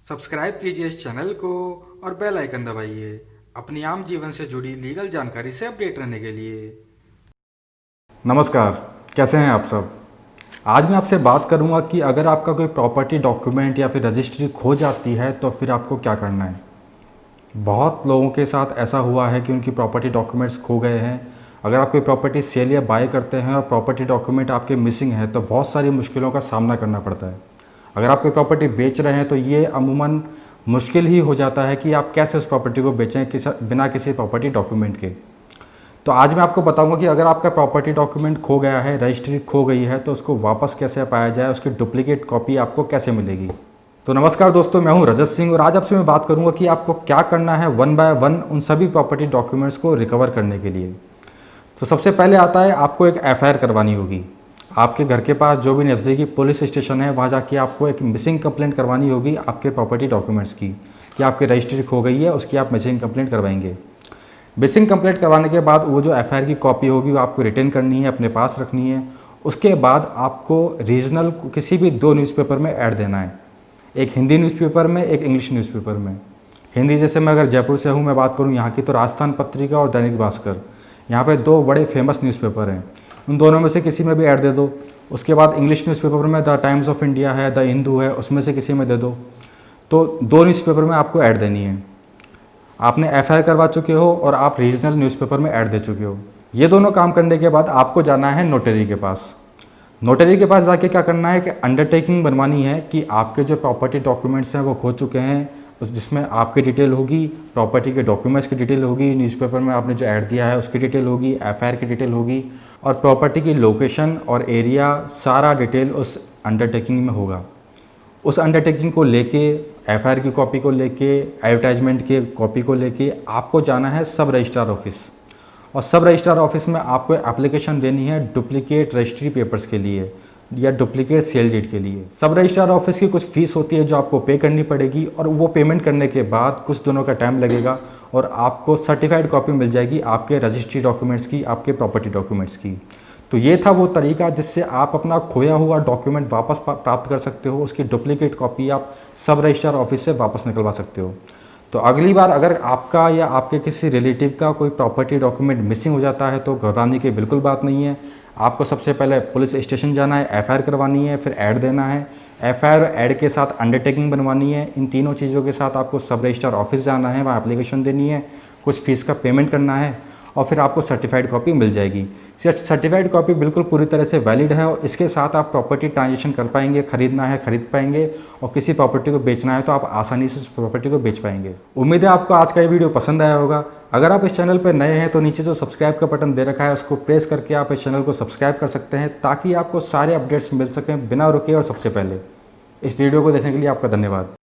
Subscribe कीजिए इस channel को और बेल आइकन दबाइए अपनी आम जीवन से जुड़ी लीगल जानकारी से अपडेट रहने के लिए। नमस्कार, कैसे हैं आप सब। आज मैं आपसे बात करूंगा कि अगर आपका कोई प्रॉपर्टी डॉक्यूमेंट या फिर रजिस्ट्री खो जाती है तो फिर आपको क्या करना है। बहुत लोगों के साथ ऐसा हुआ है कि उनकी प्रॉपर्टी डॉक्यूमेंट्स खो गए हैं। अगर आप कोई प्रॉपर्टी सेल या बाय करते हैं और प्रॉपर्टी डॉक्यूमेंट आपके मिसिंग है तो बहुत सारी मुश्किलों का सामना करना पड़ता है। अगर आप कोई प्रॉपर्टी बेच रहे हैं तो ये अमूमन मुश्किल ही हो जाता है कि आप कैसे उस प्रॉपर्टी को बेचें बिना किसी प्रॉपर्टी डॉक्यूमेंट के। तो आज मैं आपको बताऊंगा कि अगर आपका प्रॉपर्टी डॉक्यूमेंट खो गया है, रजिस्ट्री खो गई है, तो उसको वापस कैसे पाया जाए, उसकी डुप्लीकेट कॉपी आपको कैसे मिलेगी। तो नमस्कार दोस्तों, मैं हूं रजत सिंह और आज आपसे मैं बात करूंगा कि आपको क्या करना है वन बाय वन उन सभी प्रॉपर्टी डॉक्यूमेंट्स को रिकवर करने के लिए। तो सबसे पहले आता है आपको एक एफआईआर करवानी होगी। आपके घर के पास जो भी नज़दीकी पुलिस स्टेशन है वहाँ जाके आपको एक मिसिंग कंप्लेंट करवानी होगी आपके प्रॉपर्टी डॉक्यूमेंट्स की, कि आपकी रजिस्ट्री खो गई है, उसकी आप मिसिंग कंप्लेंट करवाएंगे। मिसिंग कंप्लेंट करवाने के बाद वो जो एफआईआर की कॉपी होगी वो आपको रिटर्न करनी है, अपने पास रखनी है। उसके बाद आपको रीजनल किसी भी 2 न्यूज़पेपर में ऐड देना है, एक हिंदी न्यूज़पेपर में, एक इंग्लिश न्यूज़पेपर में। हिंदी जैसे मैं अगर जयपुर से हूँ मैं बात करूँ यहाँ की, तो राजस्थान पत्रिका और दैनिक भास्कर, यहाँ पे 2 बड़े फेमस न्यूज़पेपर हैं, उन दोनों में से किसी में भी ऐड दे दो। उसके बाद इंग्लिश न्यूज़पेपर में द टाइम्स ऑफ इंडिया है, द हिंदू है, उसमें से किसी में दे दो। तो 2 न्यूज़पेपर में आपको ऐड देनी है। आपने एफआईआर करवा चुके हो और आप रीजनल न्यूज़पेपर में ऐड दे चुके हो। ये दोनों काम करने के बाद आपको जाना है नोटरी के पास। नोटरी के पास जाके क्या करना है कि अंडरटेकिंग बनवानी है कि आपके जो प्रॉपर्टी डॉक्यूमेंट्स हैं वो खो चुके हैं, जिसमें आपकी डिटेल होगी, प्रॉपर्टी के डॉक्यूमेंट्स की डिटेल होगी, न्यूज़पेपर में आपने जो ऐड दिया है उसकी डिटेल होगी, एफआईआर की डिटेल होगी और प्रॉपर्टी की लोकेशन और एरिया, सारा डिटेल उस अंडरटेकिंग में होगा। उस अंडरटेकिंग को लेके, एफआईआर की कॉपी को लेके, एडवर्टाइजमेंट की कॉपी को लेके आपको जाना है सब रजिस्ट्रार ऑफिस। और सब रजिस्ट्रार ऑफिस में आपको एप्लीकेशन देनी है डुप्लीकेट रजिस्ट्री पेपर्स के लिए या डुप्लीकेट सेल डीड के लिए। सब रजिस्ट्रार ऑफिस की कुछ फ़ीस होती है जो आपको पे करनी पड़ेगी और वो पेमेंट करने के बाद कुछ दिनों का टाइम लगेगा और आपको सर्टिफाइड कॉपी मिल जाएगी आपके रजिस्ट्री डॉक्यूमेंट्स की, आपके प्रॉपर्टी डॉक्यूमेंट्स की। तो ये था वो तरीका जिससे आप अपना खोया हुआ डॉक्यूमेंट वापस प्राप्त कर सकते हो। उसकी डुप्लीकेट कॉपी आप सब रजिस्ट्रार ऑफिस से वापस निकलवा सकते हो। तो अगली बार अगर आपका या आपके किसी रिलेटिव का कोई प्रॉपर्टी डॉक्यूमेंट मिसिंग हो जाता है तो घबराने की बिल्कुल बात नहीं है। आपको सबसे पहले पुलिस स्टेशन जाना है, एफआईआर करवानी है, फिर ऐड देना है, एफआईआर और ऐड के साथ अंडरटेकिंग बनवानी है। इन तीनों चीज़ों के साथ आपको सब रजिस्ट्रार ऑफिस जाना है, वहाँ एप्लीकेशन देनी है, कुछ फ़ीस का पेमेंट करना है और फिर आपको सर्टिफाइड कॉपी मिल जाएगी। सर्टिफाइड कॉपी बिल्कुल पूरी तरह से वैलिड है और इसके साथ आप प्रॉपर्टी ट्रांजेक्शन कर पाएंगे, खरीदना है खरीद पाएंगे और किसी प्रॉपर्टी को बेचना है तो आप आसानी से उस प्रॉपर्टी को बेच पाएंगे। उम्मीद है आपको आज का ये वीडियो पसंद आया होगा। अगर आप इस चैनल पर नए हैं तो नीचे जो सब्सक्राइब का बटन दे रखा है उसको प्रेस करके आप इस चैनल को सब्सक्राइब कर सकते हैं ताकि आपको सारे अपडेट्स मिल सकें बिना रुके और सबसे पहले। इस वीडियो को देखने के लिए आपका धन्यवाद।